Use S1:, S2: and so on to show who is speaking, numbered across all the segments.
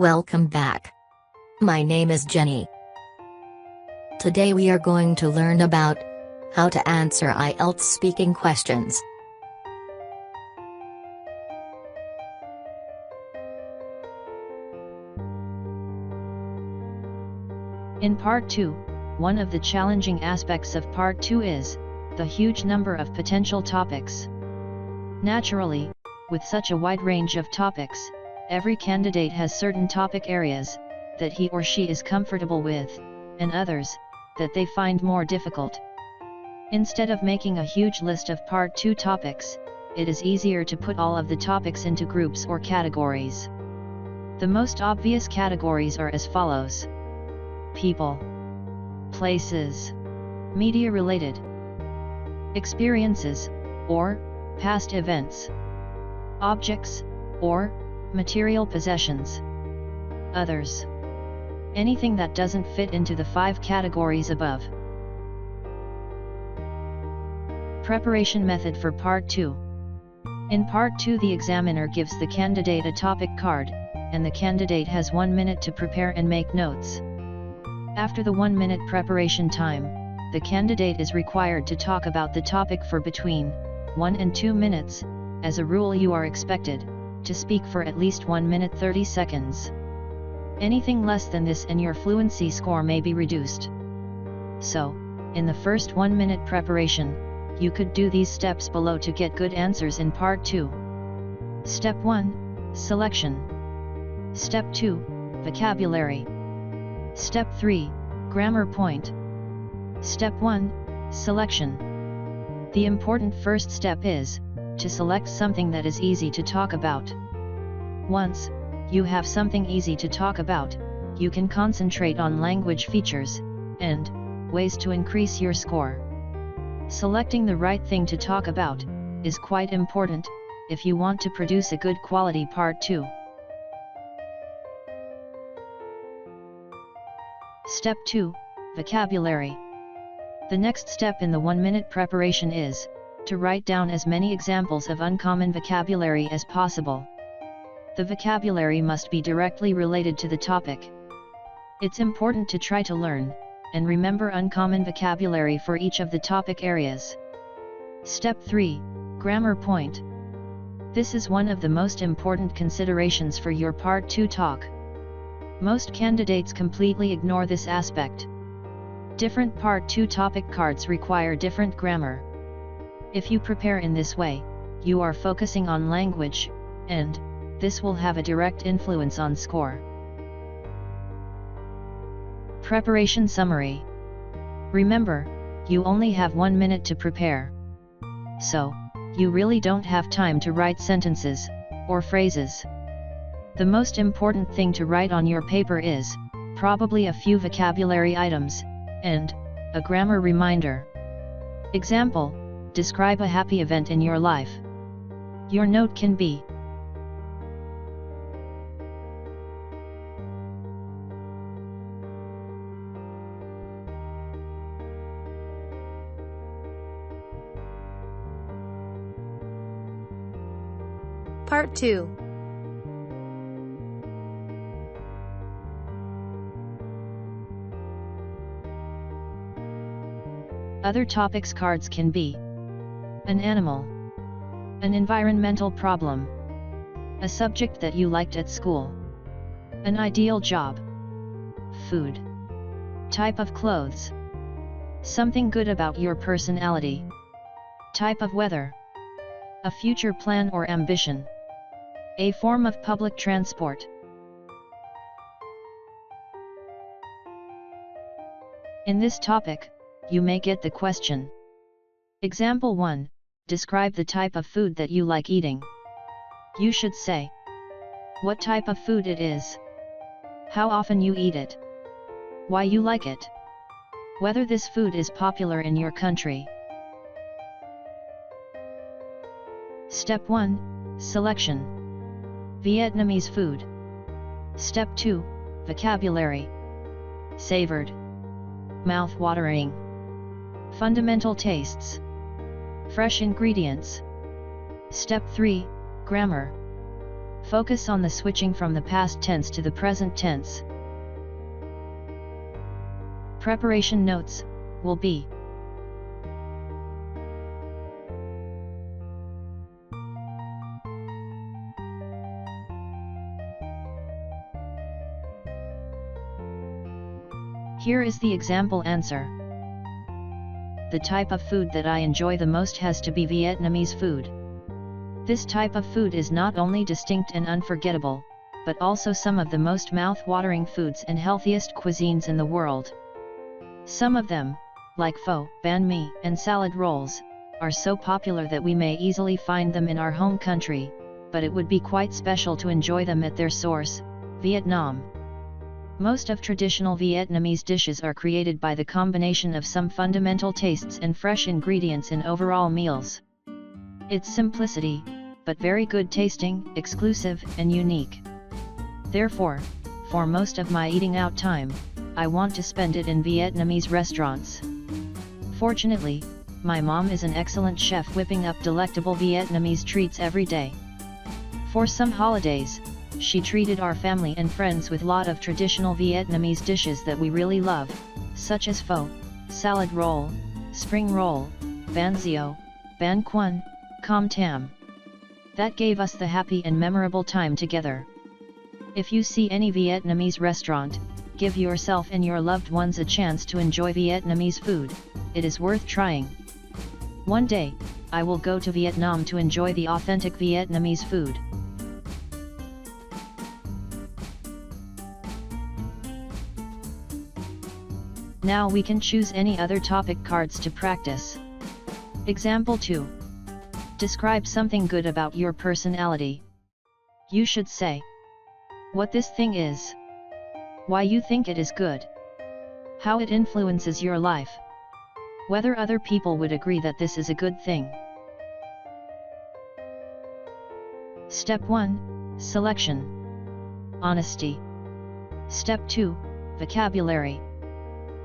S1: Welcome back. My name is Jenny. Today we are going to learn about how to answer IELTS speaking questions.
S2: In Part 2, one of the challenging aspects of Part 2 is the huge number of potential topics. Naturally, with such a wide range of topics, every candidate has certain topic areas that he or she is comfortable with, and others that they find more difficult. Instead of making a huge list of Part 2 topics, it is easier to put all of the topics into groups or categories. The most obvious categories are as follows: people, places, media-related, experiences, or past events, objects, or material possessions, others. Anything that doesn't fit into the 5 categories above. Preparation method for Part 2. In Part 2, the examiner gives the candidate a topic card, and the candidate has 1 minute to prepare and make notes. After the 1 minute preparation time, the candidate is required to talk about the topic for between 1 and 2 minutes. As a rule, you are expected to speak for at least 1 minute 30 seconds. Anything less than this and your fluency score may be reduced. So, in the first 1 minute preparation, you could do these steps below to get good answers in Part 2. Step 1, Selection. Step 2, Vocabulary. Step 3, Grammar point. Step 1, Selection. The important first step is to select something that is easy to talk about. Once you have something easy to talk about, you can concentrate on language features and ways to increase your score. Selecting the right thing to talk about is quite important if you want to produce a good quality Part 2. Step 2, Vocabulary. The next step in the 1 minute preparation is to write down as many examples of uncommon vocabulary as possible. The vocabulary must be directly related to the topic. It's important to try to learn and remember uncommon vocabulary for each of the topic areas. Step 3, Grammar point. This is one of the most important considerations for your Part 2 talk. Most candidates completely ignore this aspect. Different Part 2 topic cards require different grammar. If you prepare in this way, you are focusing on language, and this will have a direct influence on score. Preparation summary. Remember, you only have 1 minute to prepare. So, you really don't have time to write sentences or phrases. The most important thing to write on your paper is probably a few vocabulary items and a grammar reminder. Example: describe a happy event in your life. Your note can be:
S3: Part 2.
S2: Other topics cards can be: an animal, an environmental problem, a subject that you liked at school, an ideal job, food, type of clothes, something good about your personality, type of weather, a future plan or ambition, a form of public transport. In this topic, you may get the question. Example 1, describe the type of food that you like eating. You should say what type of food it is, how often you eat it, why you like it, whether this food is popular in your country. Step 1, Selection. Vietnamese food. Step 2, Vocabulary. Savored, mouth-watering, fundamental tastes, fresh ingredients. Step 3, Grammar. Focus on the switching from the past tense to the present tense. Preparation notes will be. Here is the example answer. The type of food that I enjoy the most has to be Vietnamese food. This type of food is not only distinct and unforgettable, but also some of the most mouth-watering foods and healthiest cuisines in the world. Some of them, like pho, banh mi, and salad rolls, are so popular that we may easily find them in our home country, but it would be quite special to enjoy them at their source, Vietnam. Most of traditional Vietnamese dishes are created by the combination of some fundamental tastes and fresh ingredients in overall meals. Its simplicity, but very good tasting, exclusive, and unique. Therefore, for most of my eating out time, I want to spend it in Vietnamese restaurants. Fortunately, my mom is an excellent chef whipping up delectable Vietnamese treats every day. For some holidays, she treated our family and friends with a lot of traditional Vietnamese dishes that we really love, such as pho, salad roll, spring roll, banh xeo, banh quan, com tam. That gave us the happy and memorable time together. If you see any Vietnamese restaurant, give yourself and your loved ones a chance to enjoy Vietnamese food. It is worth trying. One day, I will go to Vietnam to enjoy the authentic Vietnamese food. Now we can choose any other topic cards to practice. Example 2. Describe something good about your personality. You should say what this thing is, why you think it is good, how it influences your life, whether other people would agree that this is a good thing. Step 1. Selection. Honesty. Step 2. Vocabulary.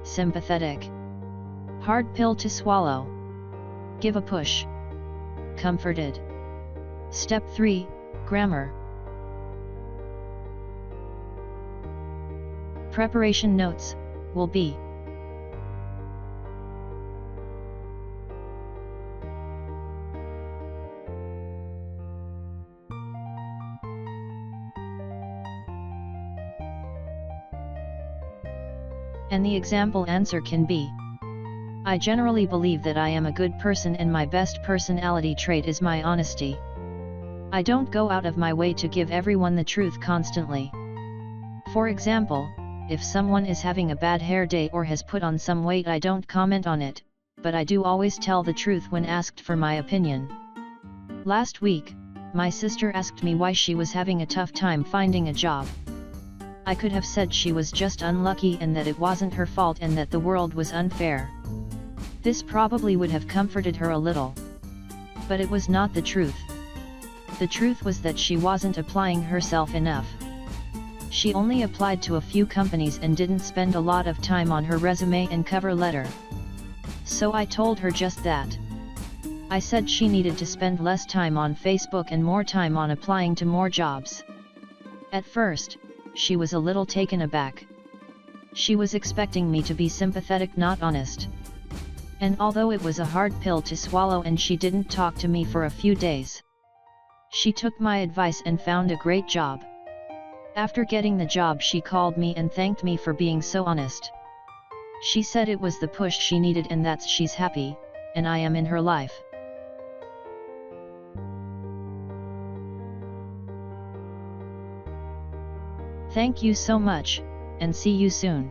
S2: Sympathetic. Hard pill to swallow. Give a push. Comforted. Step 3. Grammar. Preparation notes will be. And the example answer can be. I generally believe that I am a good person and my best personality trait is my honesty. I don't go out of my way to give everyone the truth constantly. For example, if someone is having a bad hair day or has put on some weight, I don't comment on it, but I do always tell the truth when asked for my opinion. Last week, my sister asked me why she was having a tough time finding a job. I could have said she was just unlucky and that it wasn't her fault and that the world was unfair. This probably would have comforted her a little. But it was not the truth. The truth was that she wasn't applying herself enough. She only applied to a few companies and didn't spend a lot of time on her resume and cover letter. So I told her just that. I said she needed to spend less time on Facebook and more time on applying to more jobs. At first, she was a little taken aback. She was expecting me to be sympathetic, not honest. And although it was a hard pill to swallow and she didn't talk to me for a few days, she took my advice and found a great job. After getting the job, she called me and thanked me for being so honest. She said it was the push she needed and that she's happy, and I am in her life. Thank you so much, and see you soon.